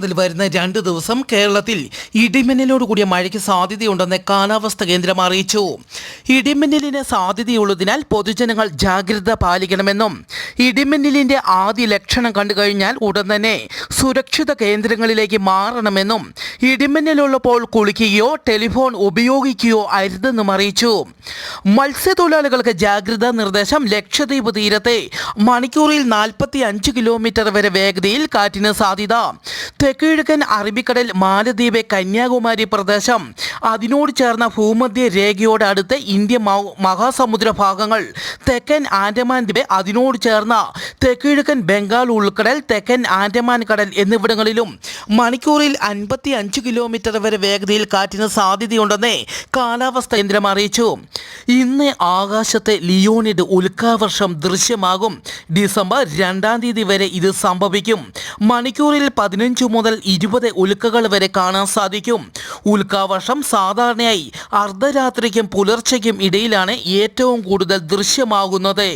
മുതൽ വരുന്ന 2 ദിവസം കേരളത്തിൽ ഇടിമിന്നലോട് കൂടിയ മഴയ്ക്ക് സാധ്യതയുണ്ടെന്ന് കാലാവസ്ഥാ കേന്ദ്രം അറിയിച്ചു. ഇടിമിന്നലിന് സാധ്യതയുള്ളതിനാൽ പൊതുജനങ്ങൾ ജാഗ്രത പാലിക്കണമെന്നും ഇടിമിന്നലിന്റെ ആദ്യ ലക്ഷണം കണ്ടുകഴിഞ്ഞാൽ ഉടൻ തന്നെ സുരക്ഷിത കേന്ദ്രങ്ങളിലേക്ക് മാറണമെന്നും ഇടിമിന്നലുള്ളപ്പോൾ കുളിക്കുകയോ ടെലിഫോൺ ഉപയോഗിക്കുകയോ അരുതെന്നും അറിയിച്ചു. മത്സ്യത്തൊഴിലാളികൾക്ക് ജാഗ്രതാ നിർദ്ദേശം. ലക്ഷദ്വീപ് തീരത്തെ മണിക്കൂറിൽ 45 കിലോമീറ്റർ വരെ വേഗതയിൽ കാറ്റിന് സാധ്യത. തെക്കിഴക്കൻ അറബിക്കടൽ, മാലദ്വീപ്, കന്യാകുമാരി പ്രദേശം, അതിനോട് ചേർന്ന ഭൂമധ്യ രേഖയോട് അടുത്ത് ഇന്ത്യ മഹാസമുദ്ര ഭാഗങ്ങൾ, തെക്കൻ ആൻഡമാൻ ദ്വീപ്, അതിനോട് ചേർന്ന തെക്കിഴക്കൻ ബംഗാൾ ഉൾക്കടൽ, തെക്കൻ ആൻഡമാൻ കടൽ എന്നിവിടങ്ങളിലും മണിക്കൂറിൽ 55 കിലോമീറ്റർ വരെ വേഗതയിൽ കാറ്റിന് സാധ്യതയുണ്ടെന്ന് കാലാവസ്ഥാ കേന്ദ്രം അറിയിച്ചു. ഇന്ന് ആകാശത്തെ ലിയോണിഡ് ഉൽക്കാവർഷം ദൃശ്യമാകും. ഡിസംബർ 2-ാം തീയതി വരെ ഇത് സംഭവിക്കും. മണിക്കൂറിൽ 15 മുതൽ 20 ഉൽക്കകൾ വരെ കാണാൻ സാധിക്കും. ഉൽക്കാവർഷം സാധാരണയായി അർദ്ധരാത്രിക്കും പുലർച്ചയ്ക്കും ഇടയിലാണ് ഏറ്റവും കൂടുതൽ ദൃശ്യമാകുന്നത്.